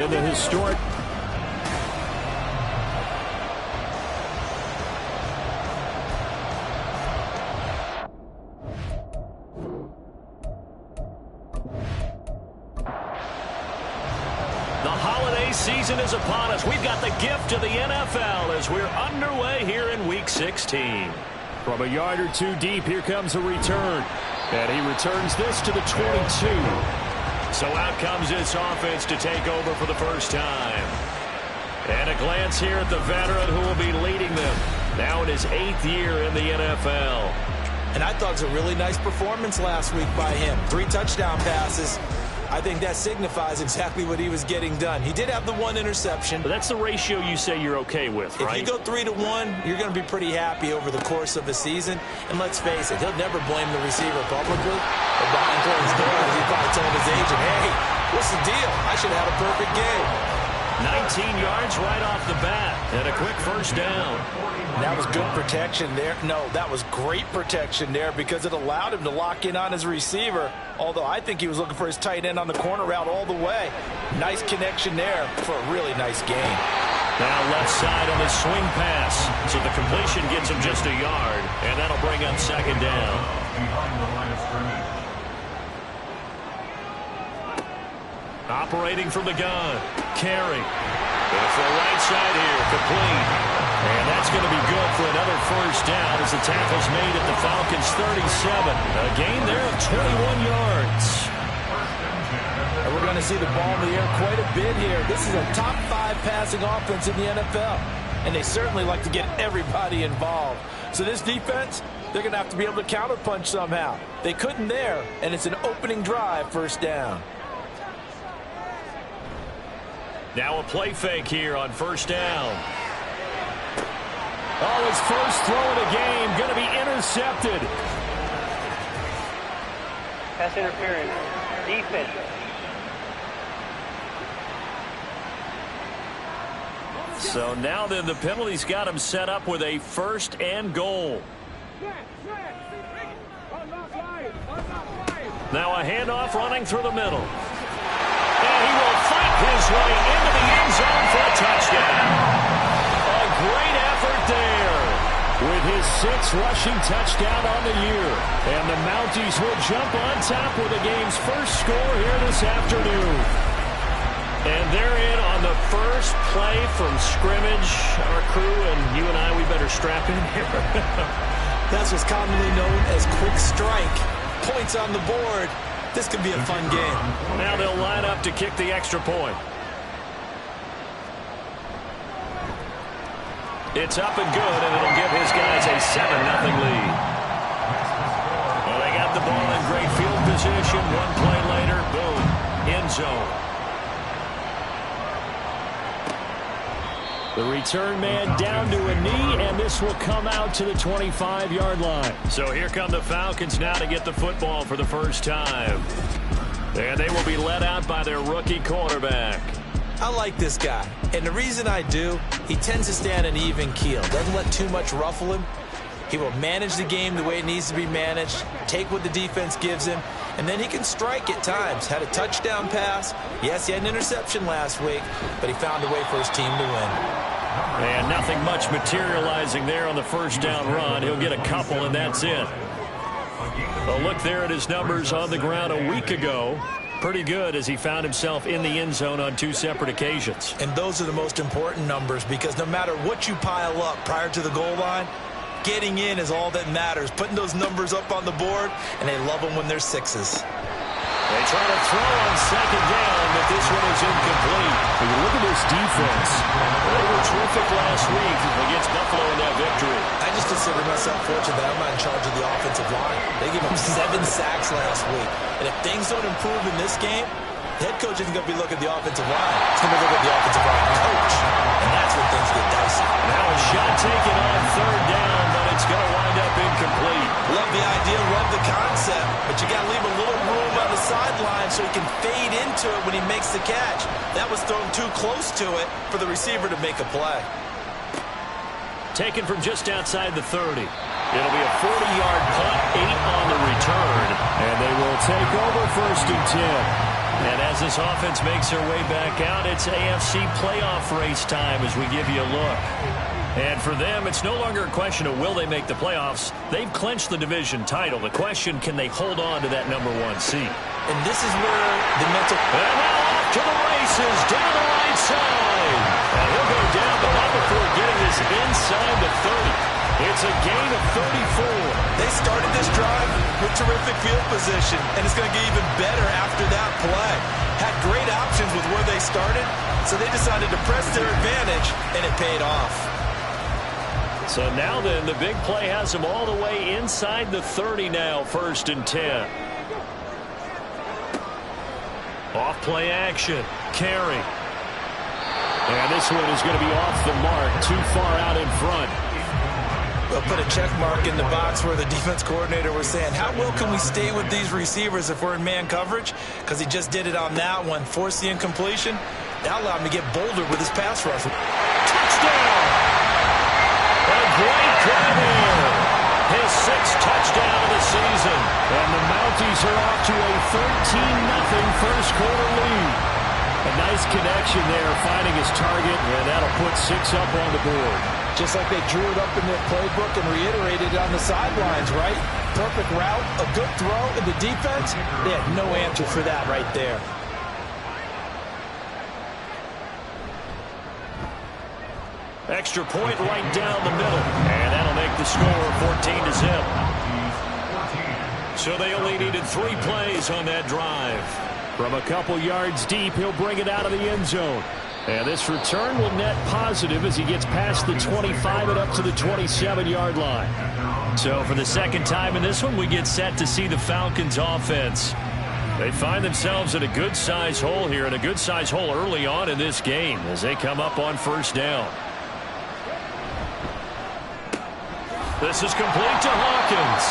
In the historic season is upon us. We've got the gift of the NFL as we're underway here in Week 16. From a yard or two deep, here comes a return. And he returns this to the 22. So out comes this offense to take over for the first time. And a glance here at the veteran who will be leading them now in his 8th year in the NFL. And I thought it was a really nice performance last week by him. 3 touchdown passes. I think that signifies exactly what he was getting done. He did have the 1 interception. But that's the ratio you say you're okay with, right? If you go 3-to-1, you're going to be pretty happy over the course of the season. And let's face it, he'll never blame the receiver publicly. But behind closed doors, he probably told his agent, hey, what's the deal? I should have had a perfect game. 19 yards right off the bat. And a quick first down. That was good protection there. No, that was great protection there because it allowed him to lock in on his receiver. Although I think he was looking for his tight end on the corner route all the way. Nice connection there for a really nice game. Now left side on the swing pass. So the completion gets him just a yard. And that'll bring up second down. Operating from the gun. Carey. For the right side here. Complete. And that's going to be good for another first down as the tackle's made at the Falcons' 37. A gain there of 21 yards. And we're going to see the ball in the air quite a bit here. This is a top 5 passing offense in the NFL. And they certainly like to get everybody involved. So this defense, they're going to have to be able to counterpunch somehow. They couldn't there, and it's an opening drive first down. Now a play fake here on first down. Oh, his first throw of the game going to be intercepted. Pass interference. Defense. So now then the penalty's got him set up with a first and goal. Now a handoff running through the middle. And he will fight his way into the end zone for a touchdown. A great effort there with his 6th rushing touchdown on the year. And the Mounties will jump on top with the game's first score here this afternoon. And they're in on the first play from scrimmage. Our crew and you and I, we better strap in here. That's what's commonly known as quick strike. Points on the board. This could be a fun game. Now they'll line up to kick the extra point. It's up and good, and it'll give his guys a 7-0 lead. Well, they got the ball in great field position. One play later, boom, end zone. The return man down to a knee, and this will come out to the 25-yard line. So here come the Falcons now to get the football for the first time. And they will be led out by their rookie quarterback. I like this guy, and the reason I do, he tends to stay on an even keel. Doesn't let too much ruffle him. He will manage the game the way it needs to be managed, take what the defense gives him, and then he can strike at times. Had a touchdown pass. Yes, he had an interception last week, but he found a way for his team to win. And nothing much materializing there on the first down run. He'll get a couple, and that's it. A look there at his numbers on the ground a week ago. Pretty good as he found himself in the end zone on 2 separate occasions. And those are the most important numbers because no matter what you pile up prior to the goal line, getting in is all that matters. Putting those numbers up on the board, and they love them when they're 6s. They try to throw on second down, but this one is incomplete. When you look at this defense, they were terrific last week against Buffalo in that victory. I just consider myself fortunate that I'm not in charge of the offensive line. They gave up 7 sacks last week. And if things don't improve in this game, the head coach isn't going to be looking at the offensive line. He's going to be looking at the offensive line coach. And that's when things get dicey. Now a shot taken on third down, but it's going to wind up incomplete. Love the idea, love the concept, but you got to leave a little room on the sideline so he can fade into it when he makes the catch. That was thrown too close to it for the receiver to make a play. Taken from just outside the 30. It'll be a 40-yard punt, 8 on the return. And they will take over 1st and 10. And as this offense makes their way back out, it's AFC playoff race time as we give you a look. And for them, it's no longer a question of will they make the playoffs. They've clinched the division title. The question, can they hold on to that #1 seed? And this is where the mental... And now off to the races, down the right side. And he'll go down, but not before getting this inside the 30. It's a gain of 34. They started this drive with terrific field position, and it's going to get even better after that play. Had great options with where they started, so they decided to press their advantage, and it paid off. So now then, the big play has them all the way inside the 30 now, 1st and 10. Off play action. Carey. And this one is going to be off the mark, too far out in front. They'll put a check mark in the box where the defense coordinator was saying, how well can we stay with these receivers if we're in man coverage? Because he just did it on that one, forced the incompletion. That allowed him to get bolder with his pass rush. Touchdown! A great play there. His 6th touchdown of the season. And the Mounties are off to a 13-0 first quarter lead. A nice connection there, finding his target, and that'll put 6 up on the board. Just like they drew it up in their playbook and reiterated it on the sidelines, right? Perfect route, a good throw, and the defense, they had no answer for that right there. Extra point right down the middle, and that'll make the score 14-0. So they only needed 3 plays on that drive. From a couple yards deep, he'll bring it out of the end zone. And this return will net positive as he gets past the 25 and up to the 27-yard line. So for the second time in this one, we get set to see the Falcons offense. They find themselves in a good-size hole here, and a good-size hole early on in this game as they come up on 1st down. This is complete to Hawkins.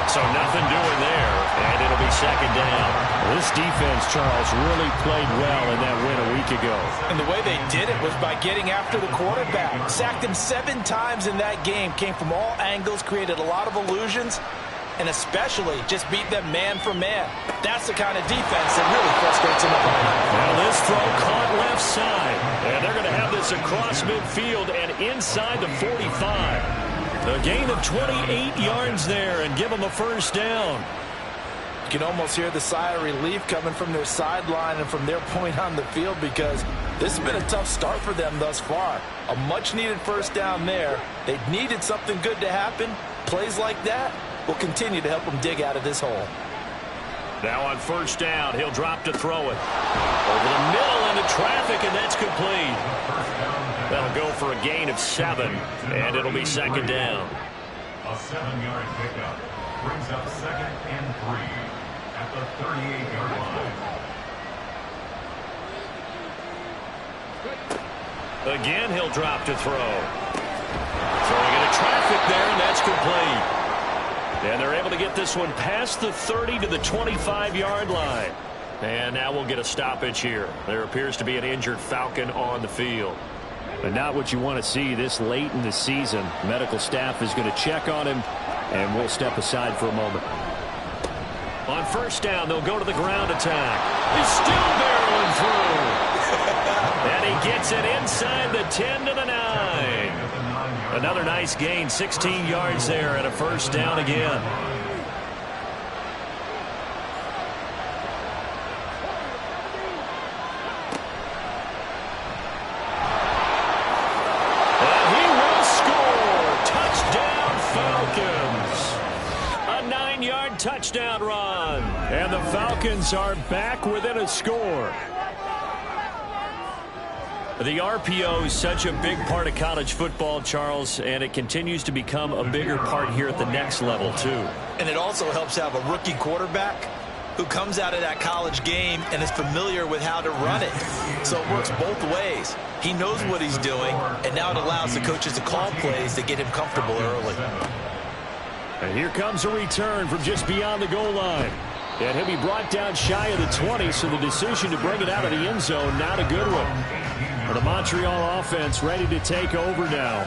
So nothing doing there, and it'll be 2nd down. This defense, Charles, really played well in that win a week ago. And the way they did it was by getting after the quarterback. Sacked him 7 times in that game. Came from all angles, created a lot of illusions, and especially just beat them man for man. That's the kind of defense that really frustrates an opponent. Now this throw caught left side, and they're going to have this across midfield and inside the 45. A gain of 28 yards there and give them a 1st down. You can almost hear the sigh of relief coming from their sideline and from their point on the field, because this has been a tough start for them thus far. A much-needed 1st down there. They needed something good to happen. Plays like that will continue to help them dig out of this hole. Now on 1st down, he'll drop to throw it. Over the middle into traffic, and that's complete. That'll go for a gain of 7, and it'll be 2nd down. A 7-yard pickup brings up 2nd and 3 at the 38-yard line. Again, he'll drop to throw. Throwing into traffic there, and that's complete. And they're able to get this one past the 30 to the 25-yard line. And now we'll get a stoppage here. There appears to be an injured Falcon on the field. But not what you want to see this late in the season. Medical staff is going to check on him, and we'll step aside for a moment. On 1st down, they'll go to the ground attack. He's still barreling through. And he gets it inside the 10 to the 9. Another nice gain, 16 yards there, and a 1st down again. Touchdown run, and the Falcons are back within a score. The RPO is such a big part of college football, Charles, and it continues to become a bigger part here at the next level too. And it also helps to have a rookie quarterback who comes out of that college game and is familiar with how to run it. So it works both ways. He knows what he's doing, and now it allows the coaches to call plays to get him comfortable early. And here comes a return from just beyond the goal line. And he'll be brought down shy of the 20, so the decision to bring it out of the end zone, not a good one. The Montreal offense ready to take over now.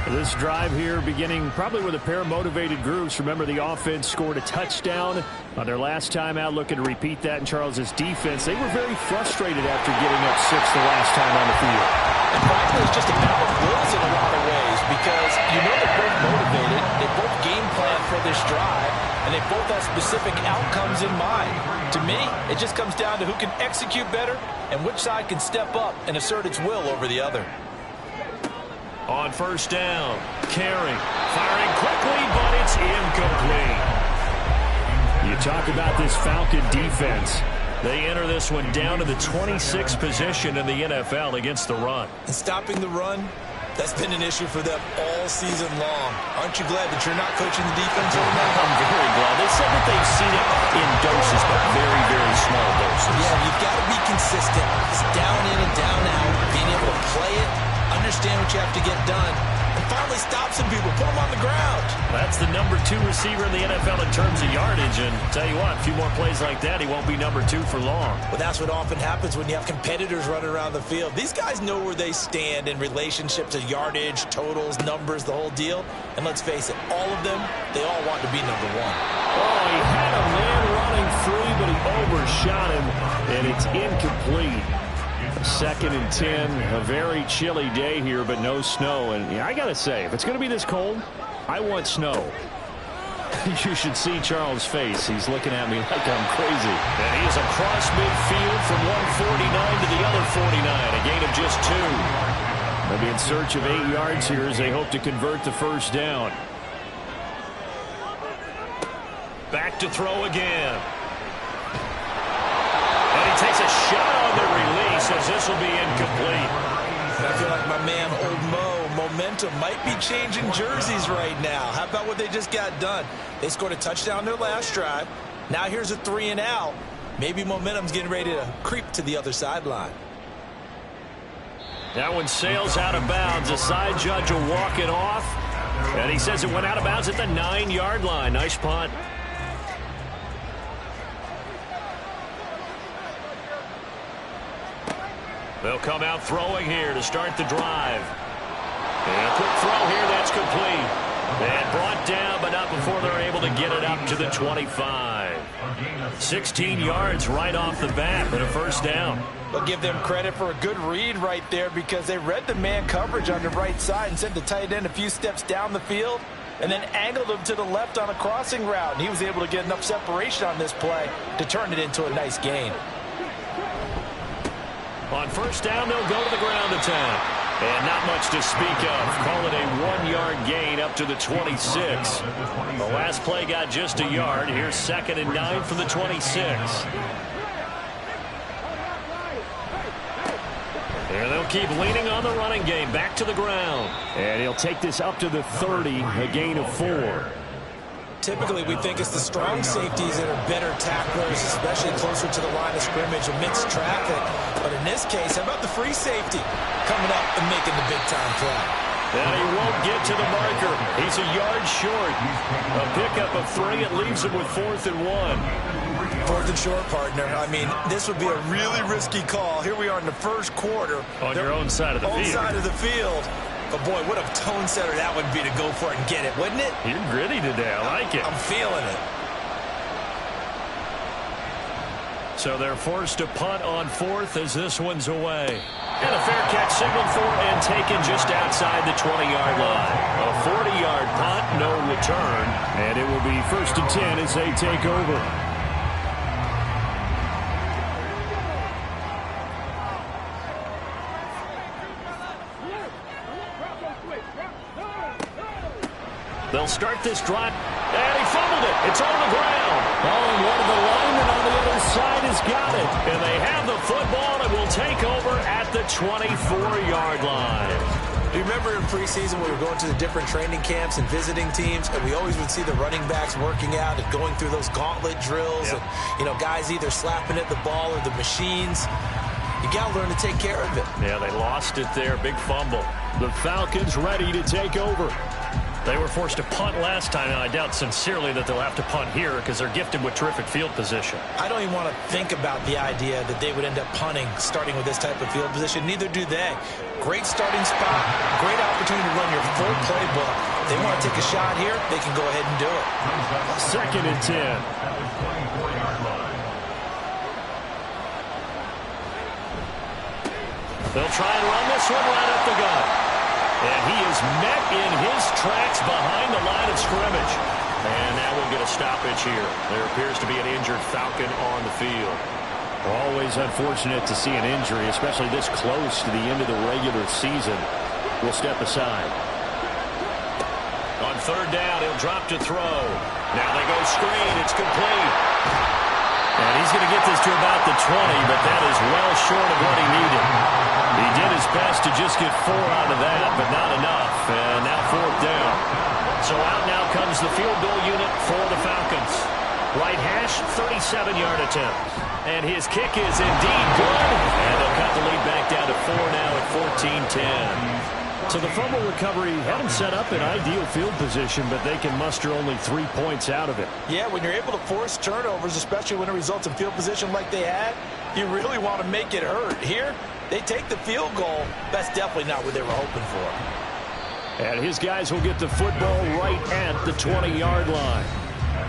This drive here beginning probably with a pair of motivated groups. Remember, the offense scored a touchdown On their last time out, looking to repeat that in Charles's defense. They were very frustrated after getting up 6 the last time on the field. And frankly, it's just a battle of wills in a lot of ways because you know they're both motivated. They both game plan for this drive, and they both have specific outcomes in mind. To me, it just comes down to who can execute better and which side can step up and assert its will over the other. On first down, Carey firing quickly, but it's incomplete. You talk about this Falcon defense. They enter this one down to the 26th position in the NFL against the run. And stopping the run, that's been an issue for them all season long. Aren't you glad that you're not coaching the defense right now? I'm very glad. They said that they've seen it in doses, but very, very small doses. Yeah, you've got to be consistent. It's down in and down out. Being able to play it, understand what you have to get done, and finally stop some people, put them on the ground. That's the number 2 receiver in the NFL in terms of yardage, and tell you what, a few more plays like that, he won't be number 2 for long. Well, that's what often happens when you have competitors running around the field. These guys know where they stand in relationship to yardage, totals, numbers, the whole deal. And let's face it, all of them, they all want to be number 1. Oh, he had a man running free, but he overshot him, and it's incomplete. 2nd and 10, a very chilly day here, but no snow. And yeah, I got to say, if it's going to be this cold, I want snow. You should see Charles' face. He's looking at me like I'm crazy. And he is across midfield from 149 to the other 49, a gain of just 2. They'll be in search of 8 yards here as they hope to convert the first down. Back to throw again. And he takes a shot on the release as this will be incomplete. And I feel like my man, Old Mo, momentum might be changing jerseys right now. How about what they just got done? They scored a touchdown their last drive. Now here's a 3 and out. Maybe momentum's getting ready to creep to the other sideline. That one sails out of bounds. The side judge will walk it off. And he says it went out of bounds at the 9-yard line. Nice punt. They'll come out throwing here to start the drive. And a quick throw here, that's complete. And brought down, but not before they're able to get it up to the 25. 16 yards right off the bat, but a first down. We'll give them credit for a good read right there because they read the man coverage on the right side and sent the tight end a few steps down the field and then angled him to the left on a crossing route. And he was able to get enough separation on this play to turn it into a nice gain. On first down, they'll go to the ground attack. And not much to speak of. Call it a 1-yard gain up to the 26. The last play got just a yard. Here's 2nd and 9 from the 26. And they'll keep leaning on the running game. Back to the ground. And he'll take this up to the 30, a gain of 4. Typically, we think it's the strong safeties that are better tacklers, especially closer to the line of scrimmage amidst traffic. But in this case, how about the free safety coming up and making the big-time play? And he won't get to the marker. He's a yard short. A pickup of 3. It leaves him with 4th and 1. 4th and short, partner. I mean, this would be a really risky call. Here we are in the first quarter. On your own side of the field. Own side of the field. But, boy, what a tone setter that would be to go for it and get it, wouldn't it? You're gritty today. I like it. I'm feeling it. So they're forced to punt on 4th as this one's away. And a fair catch signaled for and taken just outside the 20-yard line. A 40-yard punt, no return. And it will be 1st and 10 as they take over. They'll start this drive. And he fumbled it. It's on the ground. Oh, and one of the linemen on the other side has got it. And they have the football and will take over at the 24-yard line. Do you remember in preseason when we were going to the different training camps and visiting teams, and we always would see the running backs working out and going through those gauntlet drills, Yep. and, you know, guys either slapping at the ball or the machines. You got to learn to take care of it. Yeah, they lost it there. Big fumble. The Falcons ready to take over. They were forced to punt last time, and I doubt sincerely that they'll have to punt here because they're gifted with terrific field position. I don't even want to think about the idea that they would end up punting starting with this type of field position. Neither do they. Great starting spot, great opportunity to run your full playbook, If they want to take a shot here, they can go ahead and do it. 2nd and 10. They'll try and run this one right up the gut. And he is met in his tracks behind the line of scrimmage. And that will get a stoppage here. There appears to be an injured Falcon on the field. Always unfortunate to see an injury, especially this close to the end of the regular season. We'll step aside. On 3rd down, he'll drop to throw. Now they go screen. It's complete. And he's going to get this to about the 20, but that is well short of what he needed. He did his best to just get 4 out of that, but not enough. And now 4th down. So out now comes the field goal unit for the Falcons. Right hash, 37-yard attempt. And his kick is indeed good. And they'll cut the lead back down to 4 now at 14-10. So the fumble recovery had him set up in ideal field position, but they can muster only 3 points out of it. Yeah, when you're able to force turnovers, especially when it results in field position like they had, you really want to make it hurt. Here, they take the field goal. That's definitely not what they were hoping for. And his guys will get the football right at the 20-yard line.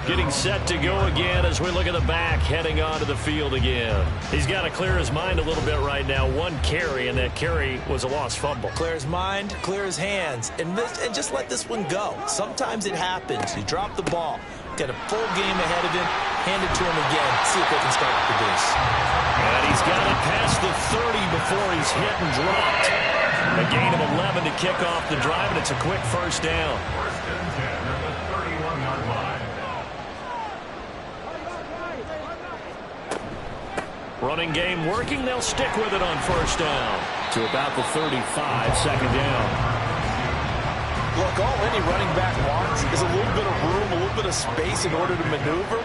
Getting set to go again as we look at the back, heading onto the field again. He's got to clear his mind a little bit right now. 1 carry, and that carry was a lost fumble. Clear his mind, clear his hands, and just let this one go. Sometimes it happens. You drop the ball. Got a full game ahead of him. Hand it to him again. See if they can start to produce. And he's got it past the 30 before he's hit and dropped. A gain of 11 to kick off the drive, and it's a quick 1st down. 1st and 10 at the 31-yard line. Running game working. They'll stick with it on 1st down. To about the 35, 2nd down. Look, all any running back wants is a little bit of room, a little bit of space in order to maneuver.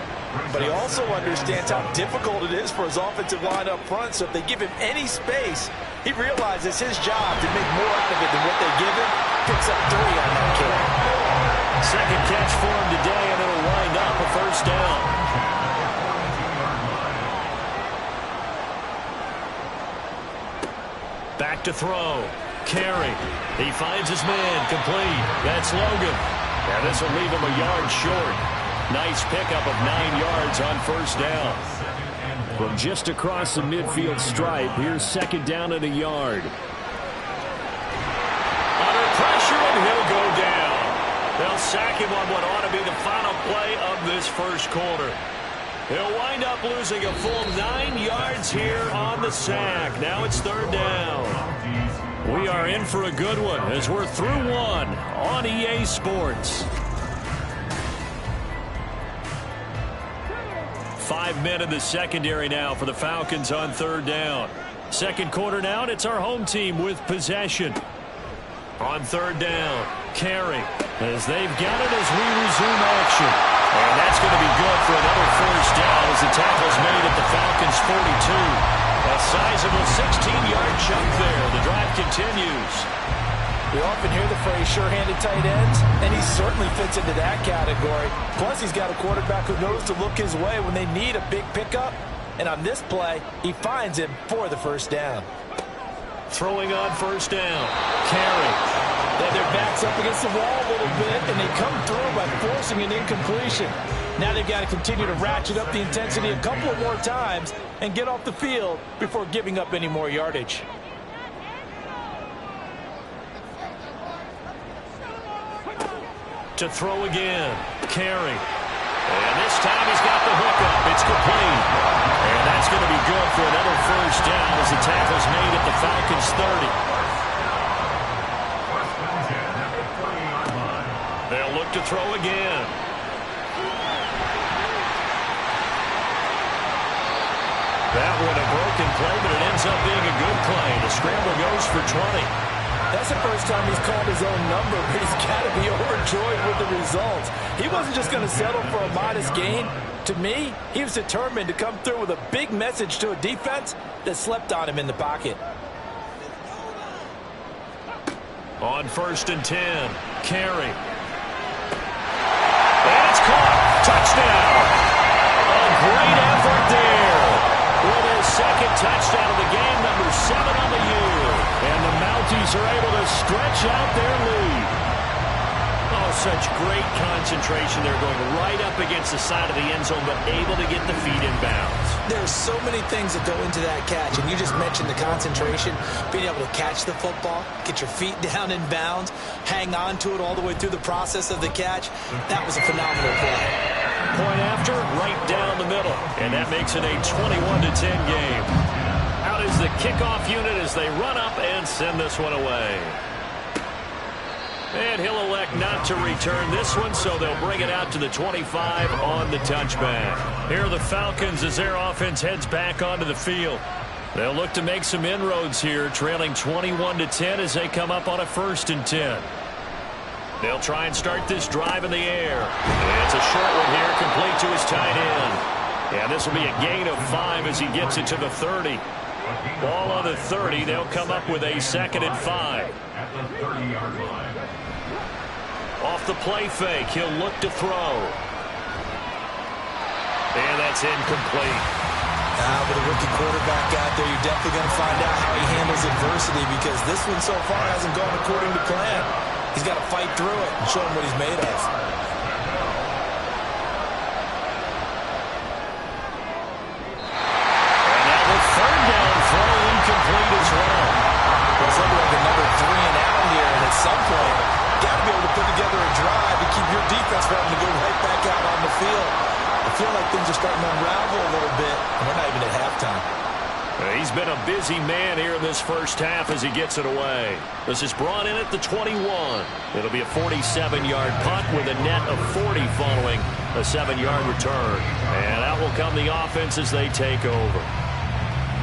But he also understands how difficult it is for his offensive line up front. So if they give him any space, he realizes his job to make more out of it than what they give him. Picks up 3 on that carry. 2nd catch for him today, and it'll wind up a 1st down. Back to throw. Carry. He finds his man. Complete. That's Logan. And this will leave him a yard short. Nice pickup of 9 yards on 1st down. From just across the midfield stripe, here's 2nd down and a yard. Under pressure, and he'll go down. They'll sack him on what ought to be the final play of this 1st quarter. He'll wind up losing a full 9 yards here on the sack. Now it's 3rd down. We are in for a good one as we're through 1 on EA Sports. 5 men in the secondary now for the Falcons on 3rd down. 2nd quarter now, and it's our home team with possession. On 3rd down, Carey, as they've got it as we resume action. And that's going to be good for another 1st down as the tackle's made at the Falcons' 42. A sizable 16-yard chunk there. The drive continues. We often hear the phrase sure-handed tight ends, and he certainly fits into that category. Plus, he's got a quarterback who knows to look his way when they need a big pickup. And on this play, he finds him for the 1st down. Throwing on 1st down. Carey. They their backs up against the wall a little bit, and they come through by forcing an incompletion. Now they've got to continue to ratchet up the intensity a couple of more times and get off the field before giving up any more yardage. To throw again. Carey. And this time he's got the hookup. It's complete. And that's going to be good for another 1st down as the tackle's made at the Falcons' 30. They'll look to throw again. That one a broken play, but it ends up being a good play. The scramble goes for 20. That's the first time he's called his own number, but he's got to be overjoyed with the results. He wasn't just going to settle for a modest gain. To me, he was determined to come through with a big message to a defense that slept on him in the pocket. On 1st and 10, Carey. And it's caught. Touchdown. A great effort there. With their 2nd touchdown of the game, number 7 on the year. And the Mounties are able to stretch out their lead. Oh, such great concentration. They're going right up against the side of the end zone, but able to get the feet in bounds. There's so many things that go into that catch, and you just mentioned the concentration, being able to catch the football, get your feet down in bounds, hang on to it all the way through the process of the catch. That was a phenomenal play. Point after, right down the middle, and that makes it a 21-10 game. Out is the kickoff unit as they run up and send this one away. And he'll elect not to return this one, so they'll bring it out to the 25 on the touchback. Here are the Falcons as their offense heads back onto the field. They'll look to make some inroads here, trailing 21-10 as they come up on a 1st and 10. They'll try and start this drive in the air. It's a short one here, complete to his tight end. And this will be a gain of 5 as he gets it to the 30. Ball on the 30. They'll come up with a 2nd and 5. At the 30-yard line. Off the play fake, he'll look to throw. And that's incomplete. With a rookie quarterback out there, you're definitely going to find out how he handles adversity, because this one so far hasn't gone according to plan. He's got to fight through it and show him what he's made of. And now the 3rd down throw incomplete as well. It's looking like another 3 and out here, and at some point, got to be able to put together a drive to keep your defense from having to go right back out on the field. I feel like things are starting to unravel a little bit, and we're not even at halftime. He's been a busy man here in this first half as he gets it away. This is brought in at the 21. It'll be a 47-yard punt with a net of 40 following a 7-yard return. And out will come the offense as they take over.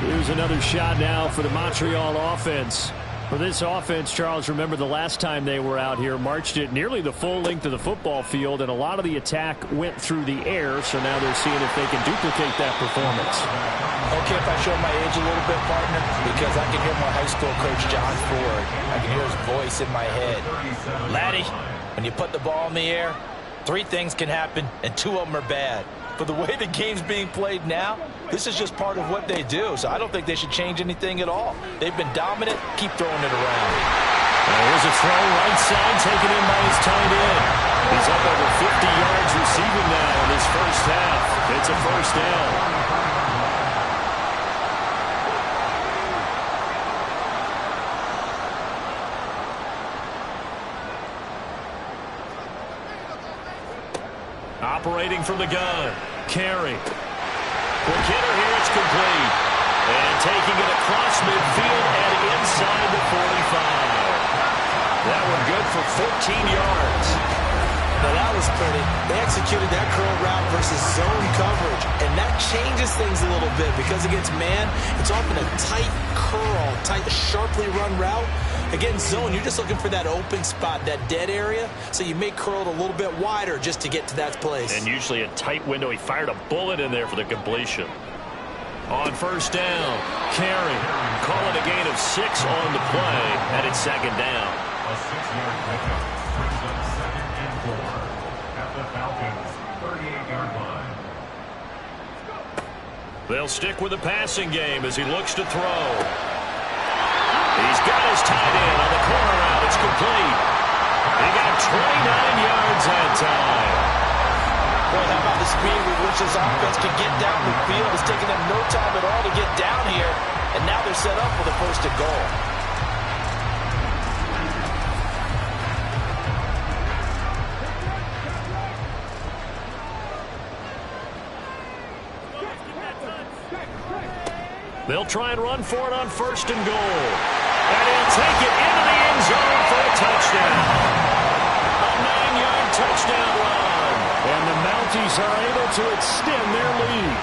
Here's another shot now for the Montreal offense. For this offense, Charles, remember the last time they were out here, marched it nearly the full length of the football field, and a lot of the attack went through the air, so now they're seeing if they can duplicate that performance. Okay, if I show my age a little bit, partner, because I can hear my high school coach, John Ford. I can hear his voice in my head. Laddie, when you put the ball in the air, 3 things can happen, and 2 of them are bad. But the way the game's being played now, this is just part of what they do. So I don't think they should change anything at all. They've been dominant. Keep throwing it around. Here's a throw right side taken in by his tight end. He's up over 50 yards receiving now in his first half. It's a 1st down. Operating from the gun. Carey. Quick hitter here. It's complete. And taking it across midfield and inside the 45. That one good for 14 yards. Now that was pretty. They executed that curl route versus zone coverage, and that changes things a little bit because against man, it's often a tight curl, tight, sharply run route. Against zone, you're just looking for that open spot, that dead area, so you may curl it a little bit wider just to get to that place. And usually a tight window. He fired a bullet in there for the completion. On 1st down, Carey. Call it a gain of 6 on the play, and it's 2nd down. A 6-yard pickup brings up 2nd and 4 at the Falcons' 38-yard line. They'll stick with the passing game as he looks to throw. He's got his tight end on the corner route. It's complete. He got 29 yards that time. Boy, how about the speed with which this offense can get down the field? It's taking them no time at all to get down here, and now they're set up for the 1st and goal. They'll try and run for it on 1st and goal. And he'll take it into the end zone for a touchdown. A 9-yard touchdown run. And the Mounties are able to extend their lead.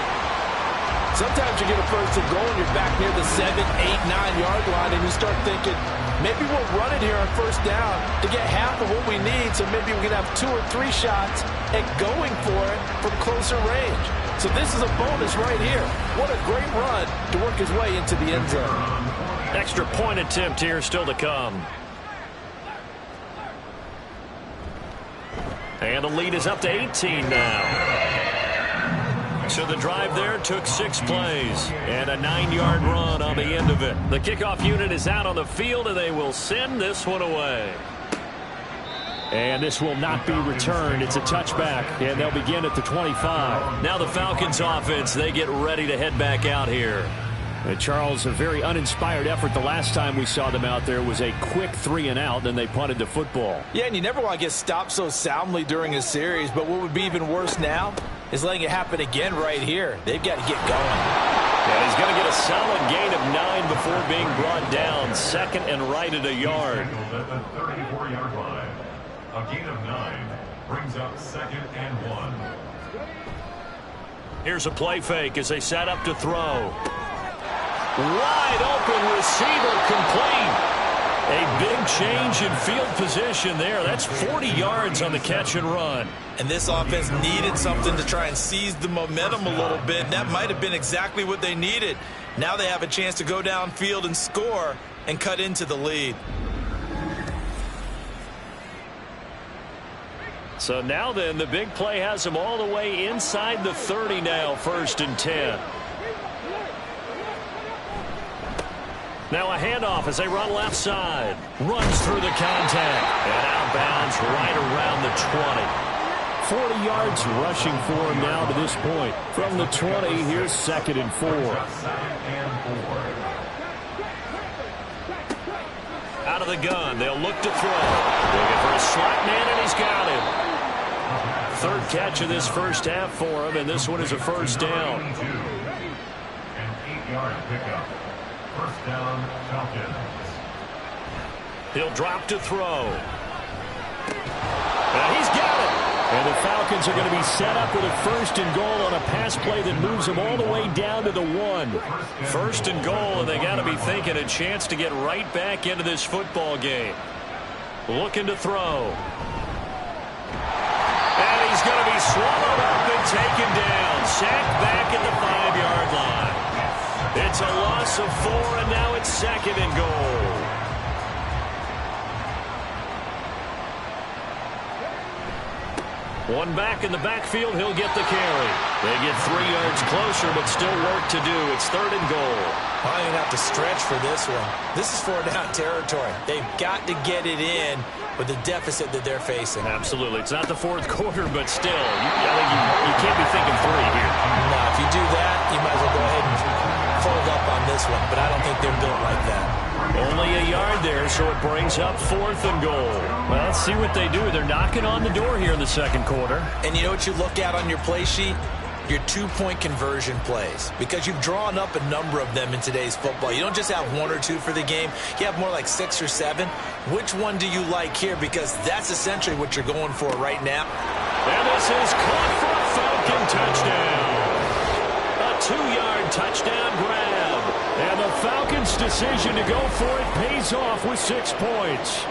Sometimes you get a 1st and goal and you're back near the 7, 8, 9-yard line, and you start thinking, maybe we'll run it here on 1st down to get half of what we need, so maybe we can have 2 or 3 shots at going for it from closer range. So this is a bonus right here. What a great run to work his way into the end zone. Extra point attempt here still to come. And the lead is up to 18 now. So the drive there took 6 plays and a 9-yard run on the end of it. The kickoff unit is out on the field, and they will send this one away. And this will not be returned. It's a touchback, and they'll begin at the 25. Now the Falcons offense, they get ready to head back out here. And Charles, a very uninspired effort. The last time we saw them out there was a quick 3-and-out, then they punted the football. Yeah, and you never want to get stopped so soundly during a series, but what would be even worse now is letting it happen again right here. They've got to get going. And he's going to get a solid gain of 9 before being brought down. Second and right at a yard. At the 34-yard line. A gain of 9 brings up second and 1. Here's a play fake as they set up to throw. Wide open receiver complete. A big change in field position there. That's 40 yards on the catch and run. And this offense needed something to try and seize the momentum a little bit. That might have been exactly what they needed. Now they have a chance to go downfield and score and cut into the lead. So now then, the big play has them all the way inside the 30 now, 1st and 10. Now a handoff as they run left side. Runs through the contact. And outbounds right around the 20. 40 yards rushing for him now to this point. From the 20, here's 2nd and 4. Out of the gun, they'll look to throw. Looking for a slot man, and he's got him. 3rd catch of this first half for him, and this one is a first down. An 8-yard pickup. First down, Falcons. He'll drop to throw. Now he's got it. And the Falcons are going to be set up with a 1st and goal on a pass play that moves them all the way down to the 1. 1st and goal, and they got to be thinking a chance to get right back into this football game. Looking to throw. And he's going to be swallowed up and taken down. Sacked back at the 5-yard line. It's a loss of 4, and now it's 2nd and goal. One back in the backfield, he'll get the carry. They get 3 yards closer, but still work to do. It's 3rd and goal. I'm going to have to stretch for this one. This is 4-down territory. They've got to get it in with the deficit that they're facing. Absolutely. It's not the 4th quarter, but still, I think you can't be thinking 3 here. No, if you do that, you might as well go ahead and fold up on this one, but I don't think they're built like that. Only a yard there, so it brings up 4th and goal. Well, let's see what they do. They're knocking on the door here in the 2nd quarter. And you know what you look at on your play sheet? Your 2-point conversion plays, because you've drawn up a number of them in today's football. You don't just have 1 or 2 for the game. You have more like 6 or 7. Which one do you like here? Because that's essentially what you're going for right now. And this is caught for a Falcon touchdown. A 2-yard touchdown grab. And the Falcons' decision to go for it pays off with 6 points.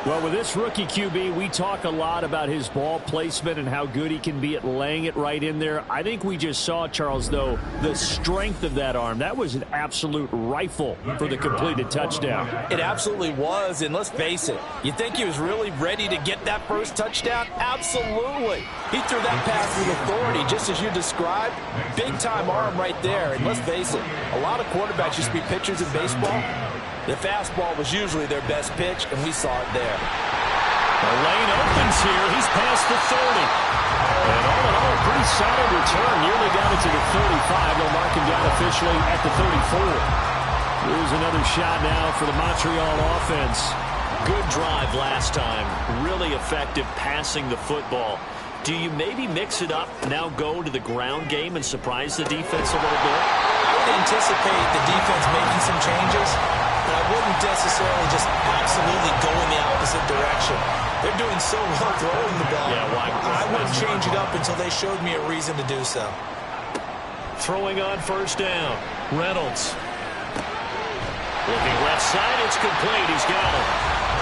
Well, with this rookie QB, we talk a lot about his ball placement and how good he can be at laying it right in there. I think we just saw, Charles, though, the strength of that arm. That was an absolute rifle for the completed touchdown. It absolutely was, and let's face it, you think he was really ready to get that first touchdown? Absolutely. He threw that pass with authority, just as you described. Big-time arm right there, and let's face it, a lot of quarterbacks used to be pitchers in baseball. The fastball was usually their best pitch, and we saw it there. The lane opens here. He's past the 30. And all in all, a pretty solid return. Nearly got it to the 35. They'll mark him down officially at the 34. Here's another shot now for the Montreal offense. Good drive last time. Really effective passing the football. Do you maybe mix it up, now go to the ground game and surprise the defense a little bit? I would anticipate the defense making some changes, but I wouldn't necessarily just absolutely go in the opposite direction. They're doing so well throwing the ball. Yeah, why? I wouldn't change it up until they showed me a reason to do so. Throwing on 1st down. Reynolds. Looking left side, it's complete. He's got it.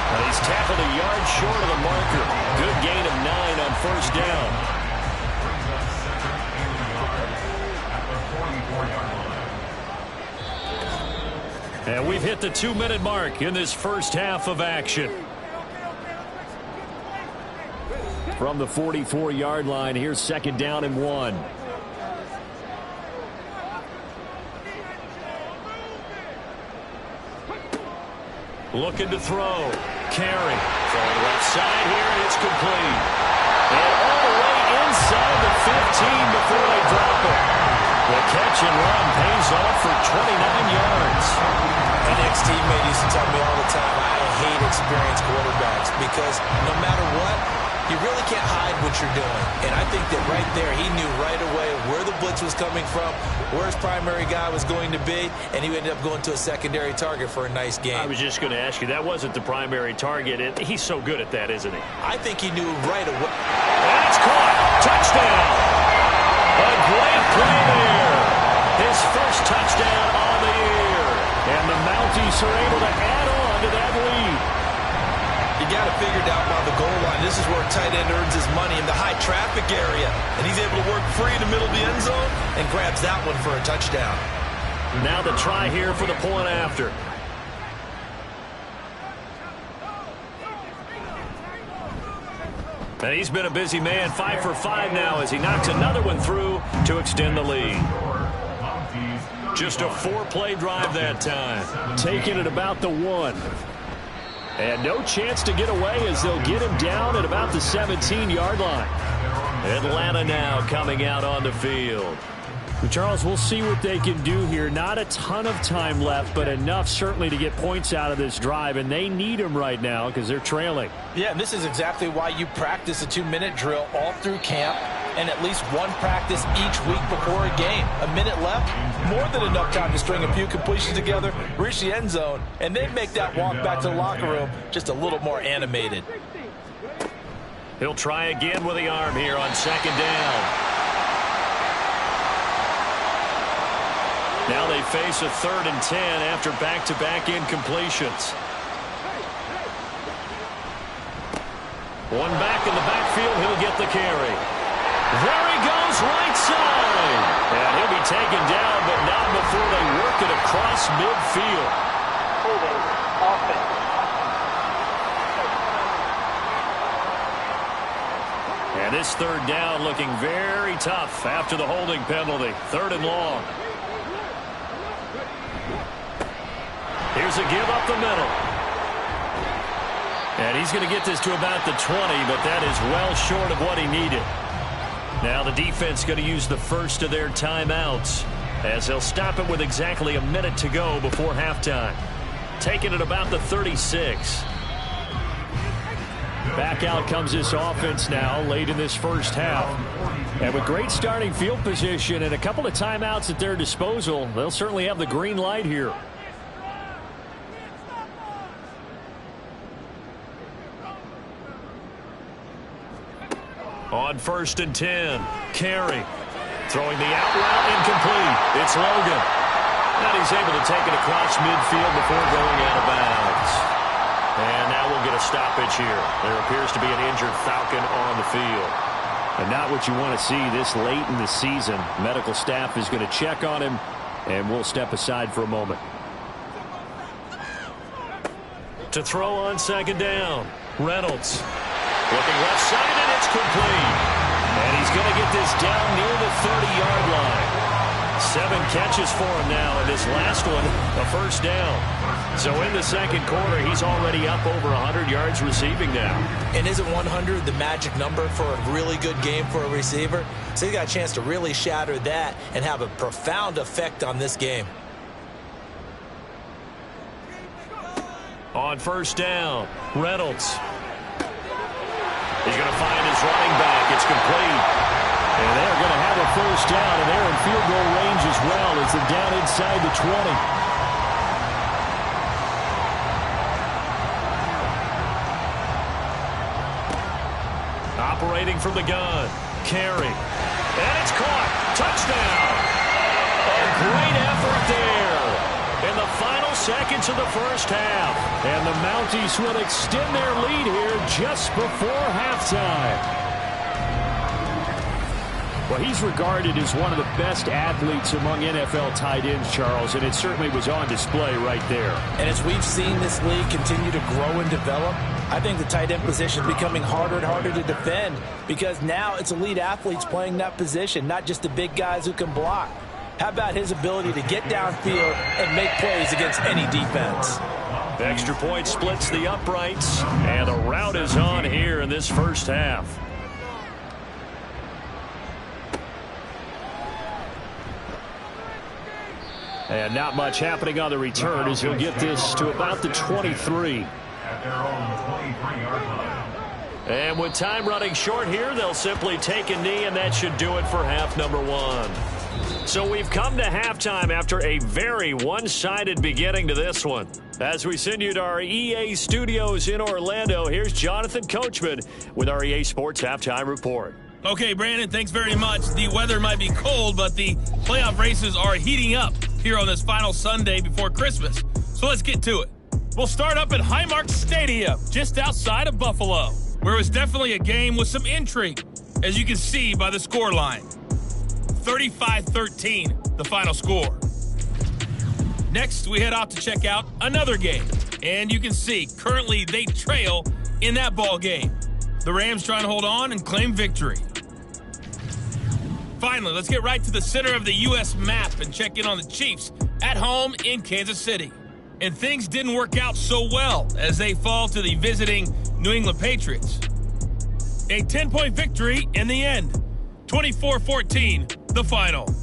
And he's tackled a yard short of the marker. Good gain of 9 on 1st down. Brings up second and yard at the 44-yard line. And we've hit the 2-minute mark in this first half of action. From the 44-yard line, here's 2nd down and 1. Looking to throw. Carry. Throwing left side here, and it's complete. And all the way inside the 15 before they drop it. The catch and run pays off for 29 yards. An ex-teammate used to tell me all the time, I hate experienced quarterbacks because no matter what, you really can't hide what you're doing. And I think that right there, he knew right away where the blitz was coming from, where his primary guy was going to be, and he ended up going to a secondary target for a nice game. I was just going to ask you, that wasn't the primary target. He's so good at that, isn't he? I think he knew right away. And it's caught. Touchdown. A great play there. His first touchdown on the year. And the Mounties are able to add on to that lead. You got it figured out by the goal line. This is where a tight end earns his money in the high traffic area. And he's able to work free in the middle of the end zone and grabs that one for a touchdown. Now the try here for the point after. And he's been a busy man, 5 for 5 now as he knocks another one through to extend the lead. Just a 4-play drive that time. Taking it about the 1. And no chance to get away as they'll get him down at about the 17-yard line. Atlanta now coming out on the field. Charles, we'll see what they can do here. Not a ton of time left, but enough certainly to get points out of this drive, and they need them right now because they're trailing. Yeah, and this is exactly why you practice a 2-minute drill all through camp and at least one practice each week before a game. A minute left, more than enough time to string a few completions together, reach the end zone, and then make that walk back to the locker room just a little more animated. He'll try again with the arm here on second down. Now they face a 3rd and 10 after back-to-back incompletions. One back in the backfield, he'll get the carry. There he goes, right side. And he'll be taken down, but not before they work it across midfield. Holding offense. And this 3rd down looking very tough after the holding penalty. 3rd and long. Here's a give up the middle. And he's going to get this to about the 20, but that is well short of what he needed. Now the defense going to use the first of their timeouts as they'll stop it with exactly a minute to go before halftime. Taking it about the 36. Back out comes this offense now late in this first half. And with great starting field position and a couple of timeouts at their disposal, they'll certainly have the green light here. On 1st and 10, Carey throwing the out route incomplete. It's Logan. And he's able to take it across midfield before going out of bounds. And now we'll get a stoppage here. There appears to be an injured Falcon on the field. And not what you want to see this late in the season. Medical staff is going to check on him, and we'll step aside for a moment. To throw on second down, Reynolds. Looking left side, and it's complete. And he's going to get this down near the 30-yard line. 7 catches for him now, and this last one, a first down. So in the second quarter, he's already up over 100 yards receiving now. And isn't 100 the magic number for a really good game for a receiver? So he's got a chance to really shatter that and have a profound effect on this game. On first down, Reynolds. He's going to find his running back. It's complete. And they're going to have a first down, and they're in field goal range as well as they're down inside the 20. Operating from the gun, Carey. And it's caught. Touchdown. A great effort there in the final seconds of the first half. And the Mounties will extend their lead here just before halftime. Well, he's regarded as one of the best athletes among NFL tight ends, Charles, and it certainly was on display right there. And as we've seen this league continue to grow and develop, I think the tight end position is becoming harder and harder to defend because now it's elite athletes playing that position, not just the big guys who can block. How about his ability to get downfield and make plays against any defense? Extra point splits the uprights, and the rout is on here in this first half. And not much happening on the return as he'll get this to about the 23. At their own 23-yard line. And with time running short here, they'll simply take a knee, and that should do it for half number one. So we've come to halftime after a very one-sided beginning to this one. As we send you to our EA studios in Orlando, here's Jonathan Coachman with our EA Sports Halftime Report. Okay, Brandon, thanks very much. The weather might be cold, but the playoff races are heating up here on this final Sunday before Christmas. So let's get to it. We'll start up at Highmark Stadium, just outside of Buffalo, where it was definitely a game with some intrigue, as you can see by the score line. 35-13, the final score. Next, we head out to check out another game, and you can see currently they trail in that ball game. The Rams trying to hold on and claim victory. Finally, let's get right to the center of the U.S. map and check in on the Chiefs at home in Kansas City. And things didn't work out so well as they fall to the visiting New England Patriots. A 10-point victory in the end. 24-14, the final.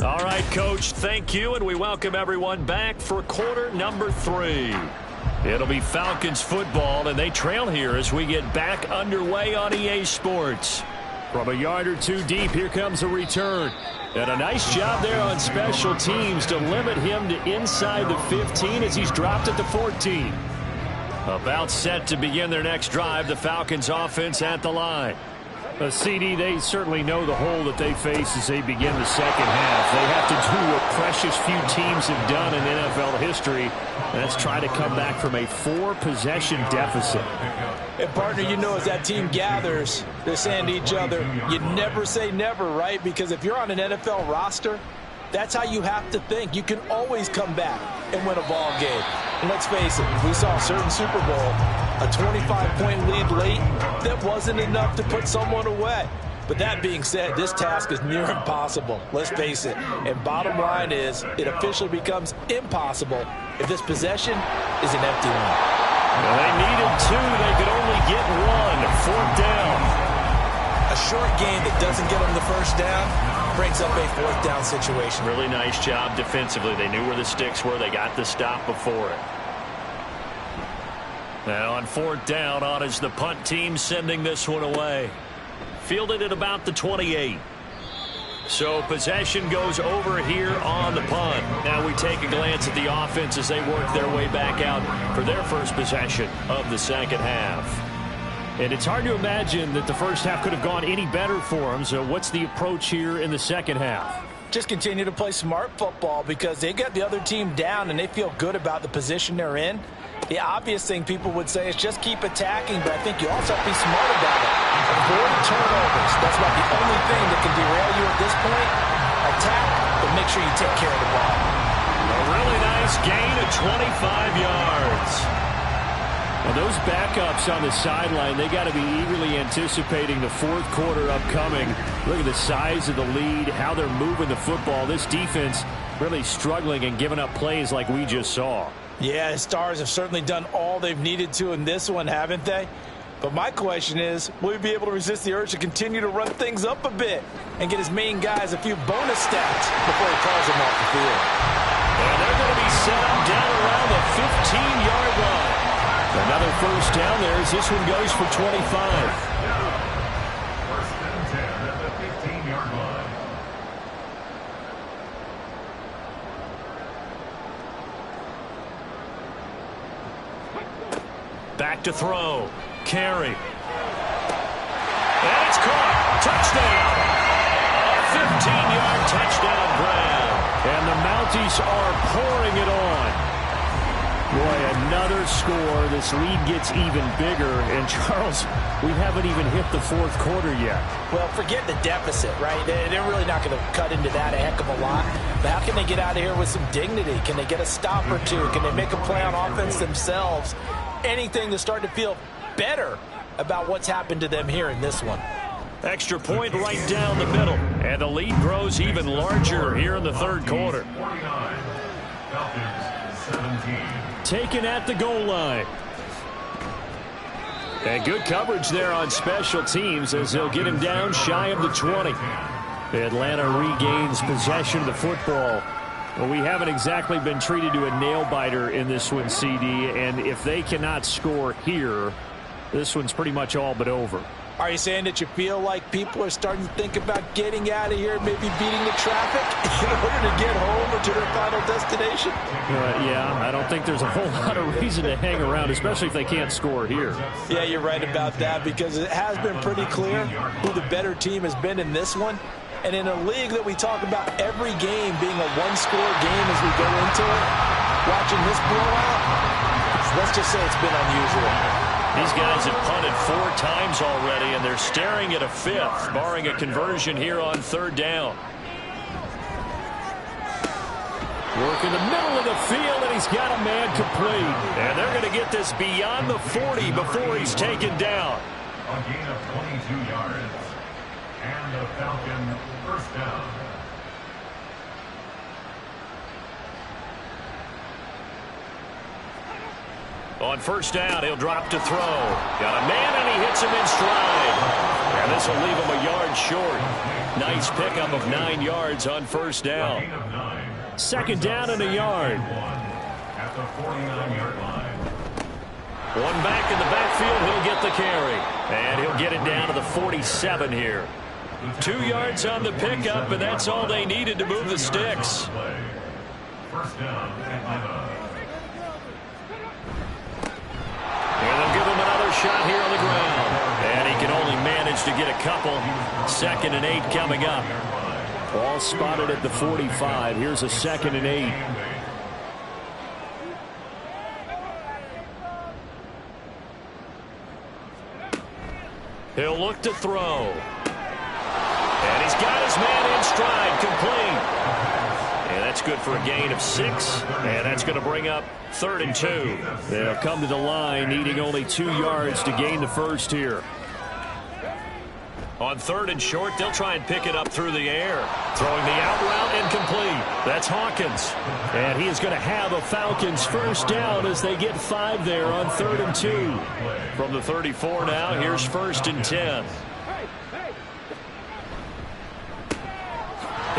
All right, Coach, thank you, and we welcome everyone back for quarter number 3. It'll be Falcons football, and they trail here as we get back underway on EA Sports. From a yard or two deep, here comes a return. And a nice job there on special teams to limit him to inside the 15 as he's dropped at the 14. About set to begin their next drive, the Falcons offense at the line. CD, they certainly know the hole that they face as they begin the second half. They have to do what precious few teams have done in NFL history, and that's try to come back from a 4-possession deficit. And, partner, you know, as that team gathers, they're saying to each other, you never say never, right? Because if you're on an NFL roster, that's how you have to think. You can always come back and win a ball game. And let's face it, we saw a certain Super Bowl, a 25-point lead late, that wasn't enough to put someone away. But that being said, this task is near impossible. Let's face it. And bottom line is, it officially becomes impossible if this possession is an empty one. Well, they needed 2. They could only get 1. 4th down. A short game that doesn't get them the first down brings up a 4th down situation. Really nice job defensively. They knew where the sticks were. They got the stop before it. Now on 4th down, on is the punt team sending this one away. Fielded at about the 28. So possession goes over here on the punt. Now we take a glance at the offense as they work their way back out for their first possession of the second half. And it's hard to imagine that the first half could have gone any better for them. So what's the approach here in the second half? Just continue to play smart football because they got the other team down and they feel good about the position they're in. The obvious thing people would say is just keep attacking, but I think you also have to be smart about it. Avoid turnovers. That's about the only thing that can derail you at this point. Attack, but make sure you take care of the ball. A really nice gain of 25 yards. Well, those backups on the sideline, they got to be eagerly anticipating the 4th quarter upcoming. Look at the size of the lead, how they're moving the football. This defense really struggling and giving up plays like we just saw. Yeah, the Stars have certainly done all they've needed to in this one, haven't they? But my question is, will he be able to resist the urge to continue to run things up a bit and get his main guys a few bonus stats before he calls them off the field? And they're going to be set up down around the 15-yard line. Another first down there as this one goes for 25. First and 10 at the 15-yard line. Back to throw. Carry. And it's caught. Touchdown. A 15-yard touchdown grab. And the Mounties are pouring it on. Boy, another score. This lead gets even bigger. And, Charles, we haven't even hit the 4th quarter yet. Well, forget the deficit, right? They're really not going to cut into that a heck of a lot. But how can they get out of here with some dignity? Can they get a stop or two? Can they make a play on offense themselves? anything, to start to feel better about what's happened to them here in this one. Extra point right down the middle. And the lead grows even larger here in the third quarter. 49. Falcons 17. Taken at the goal line. And good coverage there on special teams as they'll get him down shy of the 20. Atlanta regains possession of the football. Well, we haven't exactly been treated to a nail-biter in this one, CD, and if they cannot score here, this one's pretty much all but over. Are you saying that you feel like people are starting to think about getting out of here, maybe beating the traffic in order to get home or to their final destination? Yeah, I don't think there's a whole lot of reason to hang around, especially if they can't score here. Yeah, you're right about that, because it has been pretty clear who the better team has been in this one. And in a league that we talk about every game being a one-score game as we go into it, watching this blowout, let's just say it's been unusual. These guys have punted 4 times already, and they're staring at a 5th, barring a conversion here on 3rd down. Work in the middle of the field, and he's got a man complete. And they're going to get this beyond the 40 before he's taken down. A gain of 22 yards. And the Falcon first down. On first down, he'll drop to throw. Got a man, and he hits him in stride. And this will leave him a yard short. Nice pickup of 9 yards on first down. 2nd down and a yard. At the 49-yard line. One back in the backfield, he'll get the carry. And he'll get it down to the 47 here. 2 yards on the pickup, and that's all they needed to move the sticks. First down, Atlanta. And they'll give him another shot here on the ground. And he can only manage to get a couple. 2nd and 8 coming up. Ball spotted at the 45. Here's a 2nd and 8. He'll look to throw. And he's got his man in stride, complete. And that's good for a gain of 6. And that's going to bring up 3rd and 2. They'll come to the line, needing only 2 yards to gain the first here. On 3rd and short, they'll try and pick it up through the air. Throwing the out route incomplete. That's Hawkins. And he is going to have a Falcons first down as they get 5 there on 3rd and 2. From the 34 now, here's 1st and 10.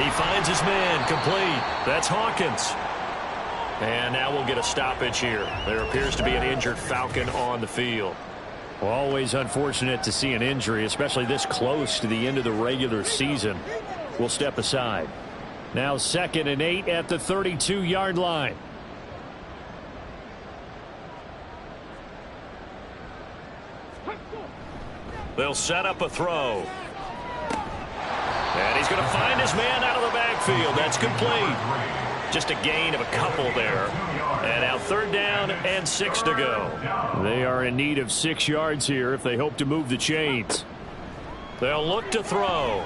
He finds his man, complete. That's Hawkins. And now we'll get a stoppage here. There appears to be an injured Falcon on the field. Well, always unfortunate to see an injury, especially this close to the end of the regular season. We'll step aside. Now 2nd and 8 at the 32-yard line. They'll set up a throw. And he's going to find his man out of the backfield. That's complete. Just a gain of a couple there. And now 3rd down and 6 to go. They are in need of 6 yards here if they hope to move the chains. They'll look to throw.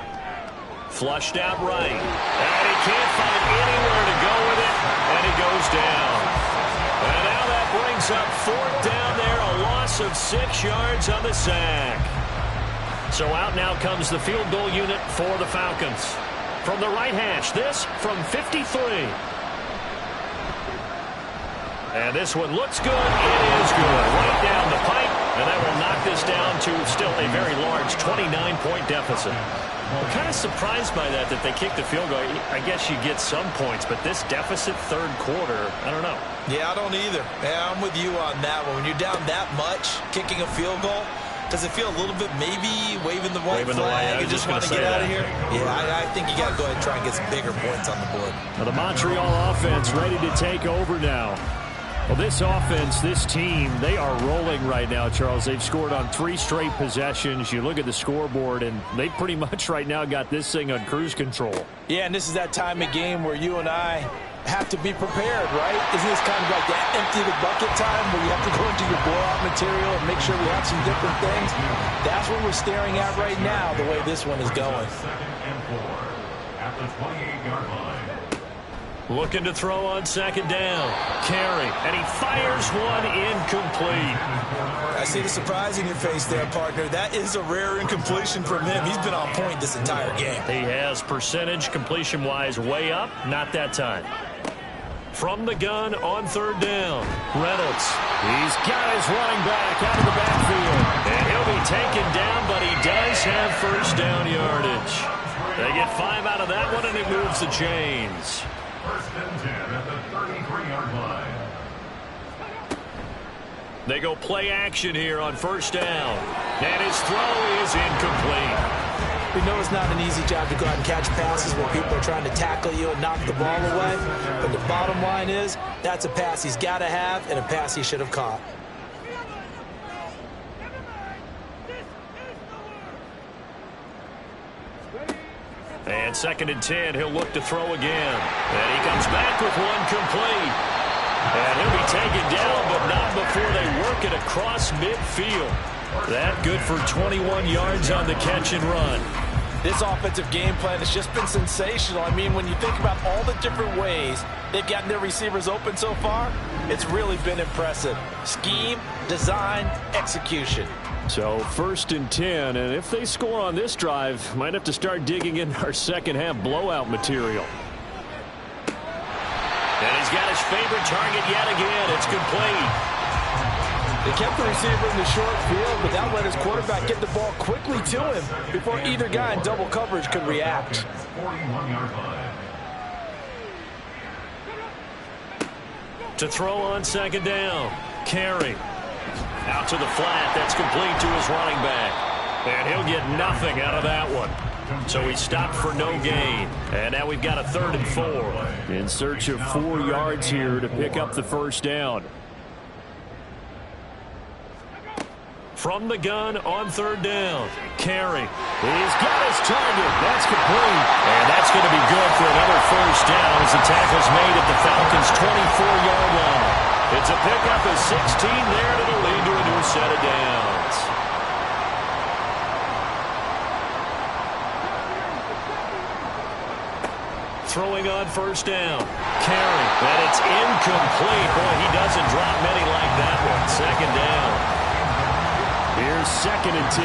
Flushed out right. And he can't find anywhere to go with it. And he goes down. And now that brings up 4th down there. A loss of 6 yards on the sack. So out now comes the field goal unit for the Falcons. From the right hash, this from 53. And this one looks good. It is good. Right down the pipe. And that will knock this down to still a very large 29-point deficit. I'm kind of surprised by that they kicked the field goal. I guess you get some points, but this deficit 3rd quarter, I don't know. Yeah, I don't either. Yeah, I'm with you on that one. When you're down that much, kicking a field goal, does it feel a little bit maybe waving the white flag and just want to get out of here? Yeah, I think you got to go ahead and try and get some bigger points on the board. Now the Montreal offense ready to take over now. Well, this offense, this team, they are rolling right now, Charles. They've scored on 3 straight possessions. You look at the scoreboard, and they pretty much right now got this thing on cruise control. Yeah, and this is that time of game where you and I have to be prepared, right? Isn't this kind of like that empty the bucket time where you have to go into your blowout material and make sure we have some different things? That's what we're staring at right now, the way this one is going. 2nd and 4 at the 28-yard line. Looking to throw on second down. Carry, and he fires one incomplete. I see the surprise in your face there, partner. That is a rare incompletion from him. He's been on point this entire game. He has percentage completion-wise way up. Not that time. From the gun on third down. Reynolds. He's got his running back out of the backfield. And he'll be taken down, but he does have first down yardage. They get 5 out of that one, and it moves the chains. First and 10 at the 33-yard line. They go play action here on first down. And his throw is incomplete. We know it's not an easy job to go out and catch passes when people are trying to tackle you and knock the ball away. But the bottom line is, that's a pass he's got to have and a pass he should have caught. And second and 10, he'll look to throw again. And he comes back with one complete. And he'll be taken down, but not before they work it across midfield. That good for 21 yards on the catch and run. This offensive game plan has just been sensational. I mean, when you think about all the different ways they've gotten their receivers open so far, it's really been impressive. Scheme, design, execution. So first and 10, and if they score on this drive, might have to start digging in our second half blowout material. And he's got his favorite target yet again. It's complete. They kept the receiver in the short field, but that let his quarterback get the ball quickly to him before either guy in double coverage could react. 41-yard line. To throw on second down. Carry. Out to the flat. That's complete to his running back. And he'll get nothing out of that one. So he stopped for no gain. And now we've got a 3rd and 4. In search of 4 yards here to pick up the first down. From the gun on third down. Carry. He's got his target. That's complete. And that's going to be good for another first down as the tackle's made at the Falcons' 24-yard line. It's a pickup of 16 there to the lead to a new set of downs. Throwing on first down. Carry. And it's incomplete. Boy, he doesn't drop many like that one. Second down. Here's second and 10.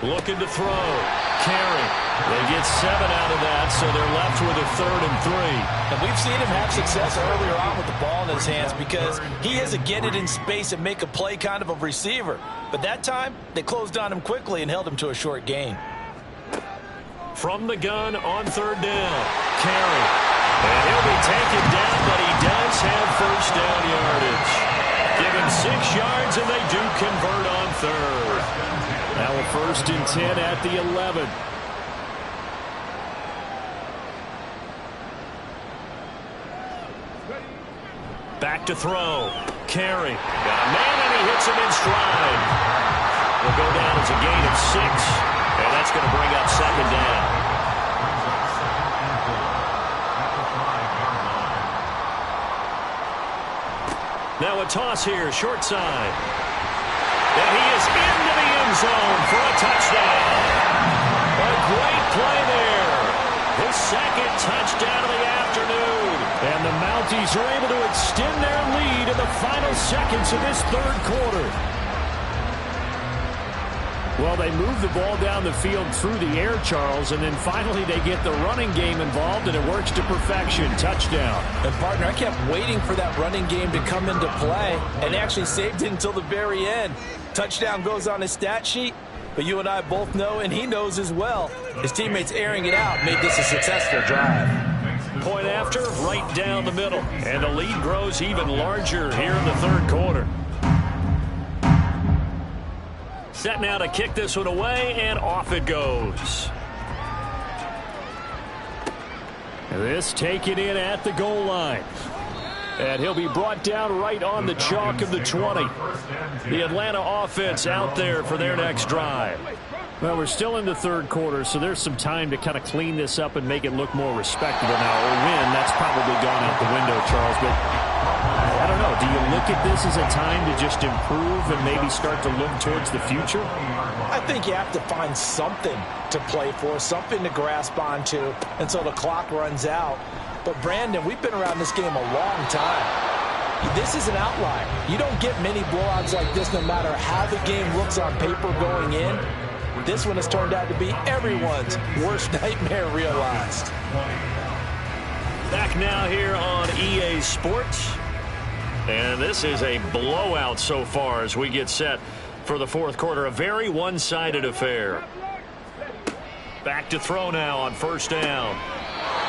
Looking to throw. Carry. They get 7 out of that, so they're left with a 3rd and 3. And we've seen him have success earlier on with the ball in his hands because he is a get it in space and make a play kind of a receiver. But that time, they closed on him quickly and held him to a short gain. From the gun on third down. Carry. And he'll be taken down, but he does have first down yardage. Give him 6 yards, and they do convert on third. Now a 1st and 10 at the 11. Back to throw. Carry. Got a man, and he hits him in stride. Will go down as a gain of 6. And that's going to bring up second down. Now a toss here, short side. And he is into the end zone for a touchdown. A great play there. His second touchdown of the afternoon. And the Mounties are able to extend their lead in the final seconds of this 3rd quarter. Well, they move the ball down the field through the air, Charles, and then finally they get the running game involved, and it works to perfection. Touchdown. And, partner, I kept waiting for that running game to come into play and actually saved it until the very end. Touchdown goes on his stat sheet, but you and I both know, and he knows as well, his teammates airing it out made this a successful drive. Point after, right down the middle, and the lead grows even larger here in the 3rd quarter. Set now to kick this one away, and off it goes. This taken in at the goal line. And he'll be brought down right on the chalk of the 20. The Atlanta offense out there for their next drive. Well, we're still in the 3rd quarter, so there's some time to kind of clean this up and make it look more respectable now. Or win, that's probably gone out the window, Charles. But I don't know. Do you look at this as a time to just improve and maybe start to look towards the future? I think you have to find something to play for, something to grasp onto until the clock runs out. But, Brandon, we've been around this game a long time. This is an outlier. You don't get many blowouts like this no matter how the game looks on paper going in. This one has turned out to be everyone's worst nightmare realized. Back now here on EA Sports. And this is a blowout so far as we get set for the fourth quarter. A very one-sided affair. Back to throw now on first down.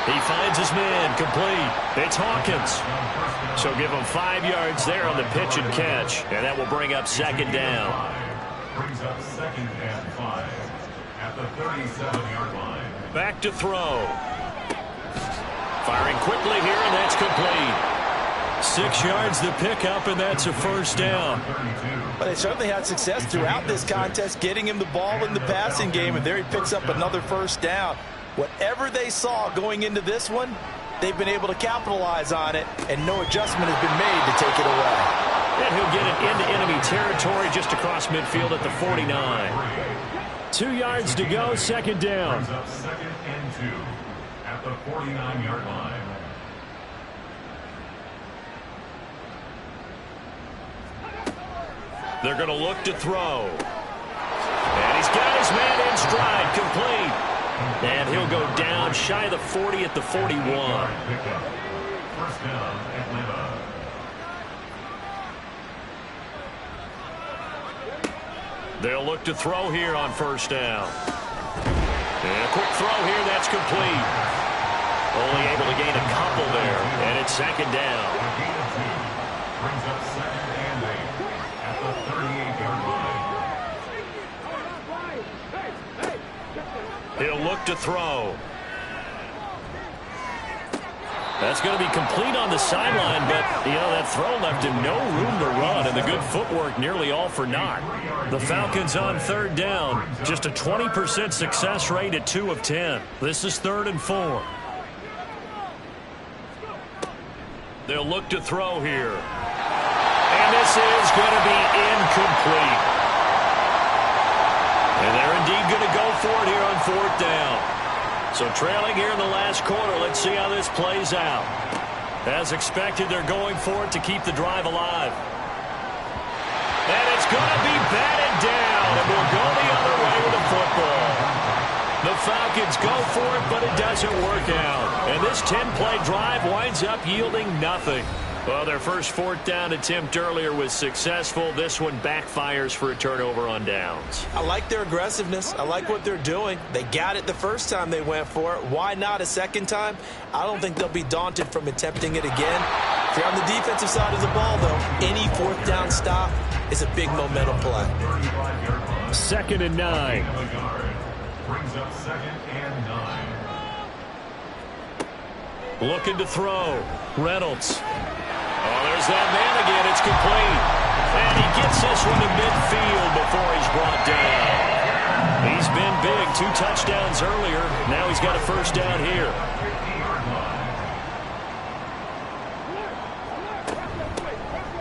He finds his man, complete. It's Hawkins. So give him 5 yards there on the pitch and catch. And that will bring up second down. Brings up second and 5 at the 37-yard line. Back to throw. Firing quickly here, and that's complete. 6 yards the pickup, and that's a first down. But they certainly had success throughout this contest, getting him the ball in the passing game, and there he picks up another first down. Whatever they saw going into this one, they've been able to capitalize on it, and no adjustment has been made to take it away. And he'll get it into enemy territory just across midfield at the 49. 2 yards to go, second down. Brings up second and 2 at the 49-yard line. They're going to look to throw. And he's got his man in stride, complete. And he'll go down shy of the 40 at the 41. First down, Atlanta. They'll look to throw here on first down. And a quick throw here, that's complete. Only able to gain a couple there, and it's second down. Gain of 2 brings up second and 8 at the 38-yard line. He'll look to throw. That's going to be complete on the sideline, but, that throw left him no room to run, and the good footwork nearly all for naught. The Falcons on third down. Just a 20% success rate at 2 of 10. This is 3rd and 4. They'll look to throw here. And this is going to be incomplete. And they're indeed going to go for it here on 4th down. So trailing here in the last quarter, let's see how this plays out. As expected, they're going for it to keep the drive alive. And it's going to be batted down, and we'll go the other way with the football. The Falcons go for it, but it doesn't work out. And this 10-play drive winds up yielding nothing. Well, their first 4th down attempt earlier was successful. This one backfires for a turnover on downs. I like their aggressiveness. I like what they're doing. They got it the first time they went for it. Why not a second time? I don't think they'll be daunted from attempting it again. If you're on the defensive side of the ball, though, any 4th down stop is a big momentum play. 2nd and 9. Brings up second and 9. Looking to throw. Reynolds. Oh, there's that man again. It's complete. And he gets this one to midfield before he's brought down. He's been big. 2 touchdowns earlier. Now he's got a first down here.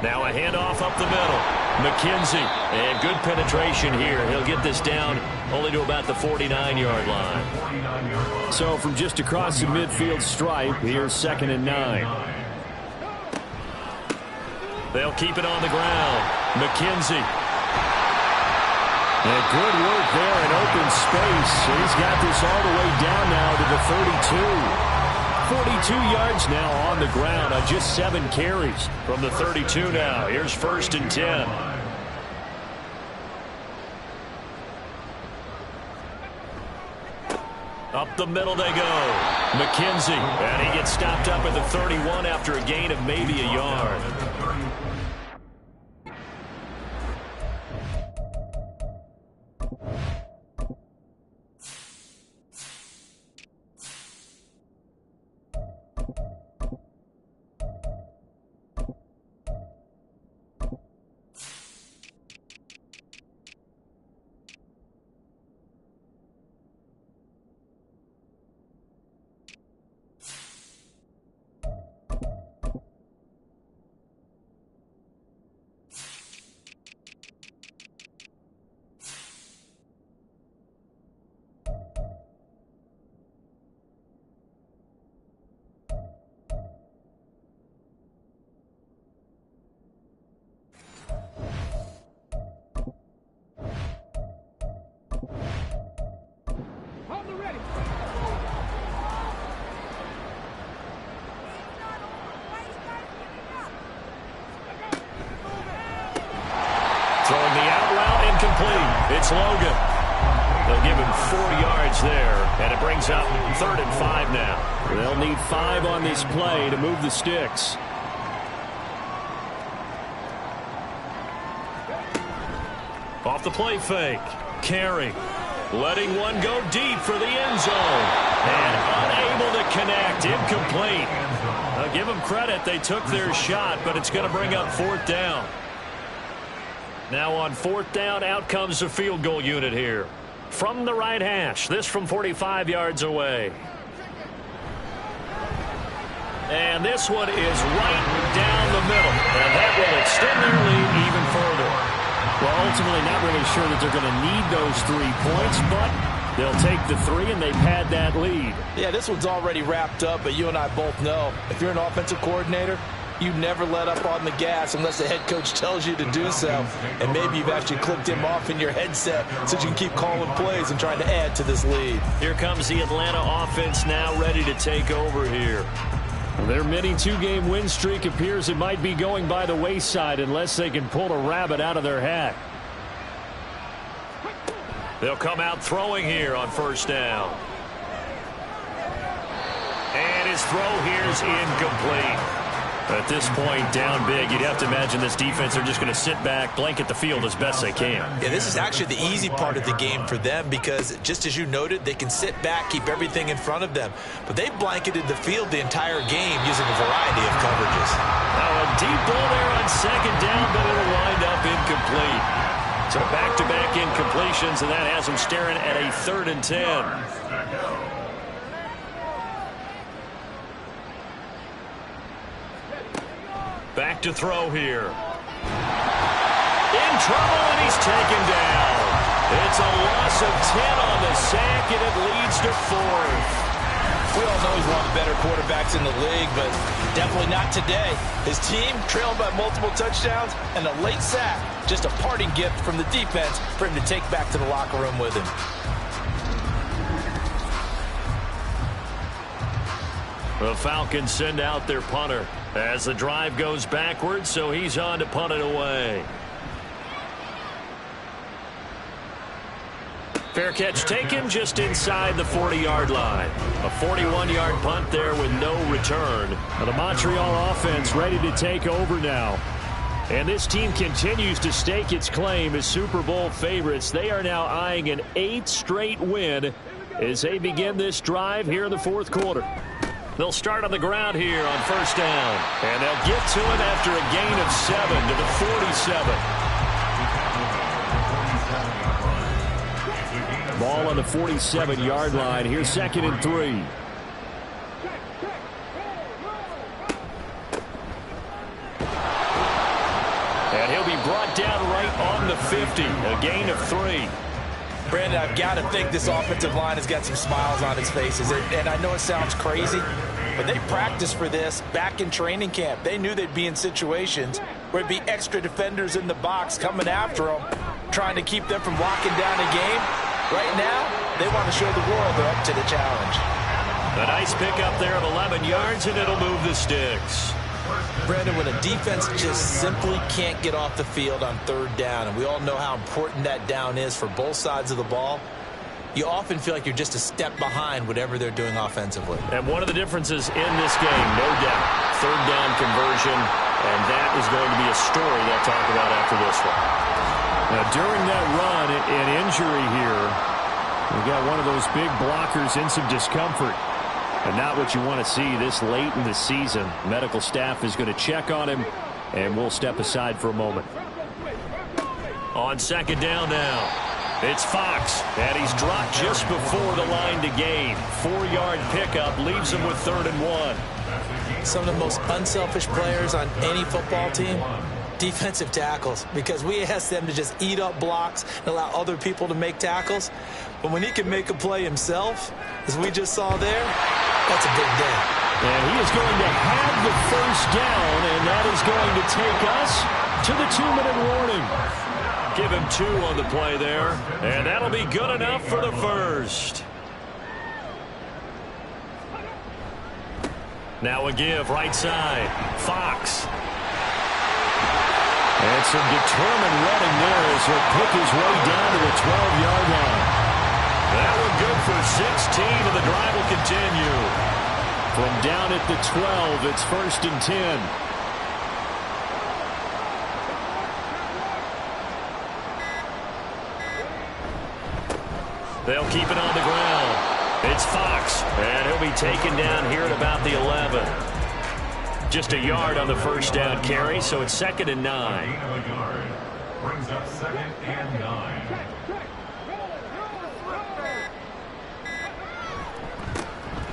Now a handoff up the middle. McKenzie. And good penetration here. He'll get this down only to about the 49-yard line. So from just across the midfield stripe, here's 2nd and 9. They'll keep it on the ground. McKenzie. And good work there in open space. He's got this all the way down now to the 32. 42 yards now on the ground on just 7 carries. From the 32 now. Here's 1st and 10. Up the middle they go. McKenzie. And he gets stopped up at the 31 after a gain of maybe a yard. Throwing the out route incomplete. It's Logan. They'll give him 4 yards there, and it brings up 3rd and 5 now. They'll need 5 on this play to move the sticks. Off the play fake. Carey letting one go deep for the end zone. And unable to connect. Incomplete. I'll give them credit. They took their shot, but it's going to bring up 4th down. Now on 4th down, out comes the field goal unit here. From the right hash. This from 45 yards away. And this one is right down the middle. And that will extend their lead even further. Well, ultimately not really sure that they're going to need those 3 points, but they'll take the 3 and they've had that lead. Yeah, this one's already wrapped up, but you and I both know if you're an offensive coordinator, you never let up on the gas unless the head coach tells you to do so. And maybe you've actually clicked him off in your headset so you can keep calling plays and trying to add to this lead. Here comes the Atlanta offense now ready to take over here. Their mini 2-game win streak appears it might be going by the wayside unless they can pull a rabbit out of their hat. They'll come out throwing here on 1st down. And his throw here is incomplete. At this point, down big, you'd have to imagine this defense are just going to sit back, blanket the field as best they can. Yeah, this is actually the easy part of the game for them because, just as you noted, they can sit back, keep everything in front of them. But they blanketed the field the entire game using a variety of coverages. Now a deep ball there on 2nd down, but it'll wind up incomplete. So back-to-back incompletions, and that has them staring at a 3rd and 10. Back to throw here. In trouble, and he's taken down. It's a loss of 10 on the sack, and it leads to 4th. We all know he's one of the better quarterbacks in the league, but definitely not today. His team trailed by multiple touchdowns, and a late sack, just a parting gift from the defense for him to take back to the locker room with him. The Falcons send out their punter as the drive goes backwards, so he's on to punt it away. Fair catch taken just inside the 40-yard line. A 41-yard punt there with no return. Now the Montreal offense ready to take over now. And this team continues to stake its claim as Super Bowl favorites. They are now eyeing an 8th straight win as they begin this drive here in the 4th quarter. They'll start on the ground here on 1st down. And they'll get to him after a gain of 7 to the 47. Ball on the 47-yard line. Here's 2nd and 3. And he'll be brought down right on the 50. A gain of 3. Brandon, I've got to think this offensive line has got some smiles on its faces. And I know it sounds crazy, but they practiced for this back in training camp. They knew they'd be in situations where it'd be extra defenders in the box coming after them, trying to keep them from locking down a game. Right now, they want to show the world they're up to the challenge. A nice pickup there of 11 yards, and it'll move the sticks. Brandon, when a defense just simply can't get off the field on 3rd down, and we all know how important that down is for both sides of the ball, you often feel like you're just a step behind whatever they're doing offensively. And one of the differences in this game, no doubt, 3rd down conversion, and that is going to be a story they'll talk about after this one. Now, during that run, an injury here, we got one of those big blockers in some discomfort. And not what you want to see this late in the season. Medical staff is going to check on him, and we'll step aside for a moment. On 2nd down now, it's Fox, and he's dropped just before the line to gain. 4-yard pickup leaves him with 3rd and 1. Some of the most unselfish players on any football team, defensive tackles, because we ask them to just eat up blocks and allow other people to make tackles. But when he can make a play himself, as we just saw there, that's a big day. And he is going to have the 1st down, and that is going to take us to the 2-minute warning. Give him 2 on the play there, and that'll be good enough for the 1st. Now a give right side. Fox. And some determined running there as he'll pick his way down to the 12-yard line. That one good for 16, and the drive will continue. From down at the 12, it's 1st and 10. They'll keep it on the ground. It's Fox, and he'll be taken down here at about the 11. Just a yard on the first down carry, so it's 2nd and 9. Gain of a yard. Brings up 2nd and 9.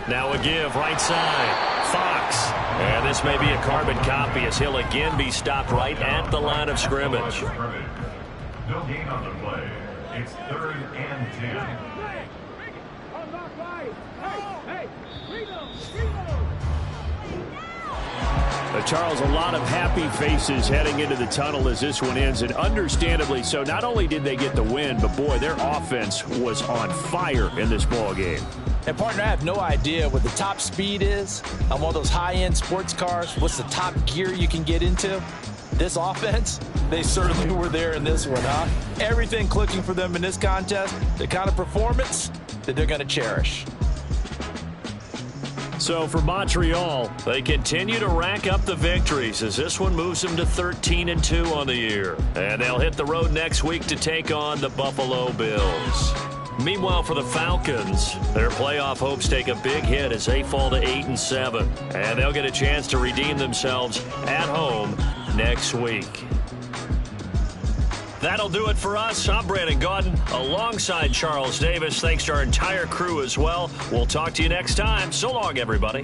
Now a give right side. Fox. And this may be a carbon copy as he'll again be stopped right at the line of scrimmage. No gain on the play. It's 3rd and 10. Charles, a lot of happy faces heading into the tunnel as this one ends, and understandably so. Not only did they get the win, but boy, their offense was on fire in this ball game. And partner, I have no idea what the top speed is on one of those high-end sports cars. What's the top gear you can get into? This offense, they certainly were there in this one, huh? Everything clicking for them in this contest, the kind of performance that they're going to cherish. So for Montreal, they continue to rack up the victories as this one moves them to 13-2 on the year. And they'll hit the road next week to take on the Buffalo Bills. Meanwhile, for the Falcons, their playoff hopes take a big hit as they fall to 8-7. And they'll get a chance to redeem themselves at home next week. That'll do it for us. I'm Brandon Gaudin alongside Charles Davis. Thanks to our entire crew as well. We'll talk to you next time. So long, everybody.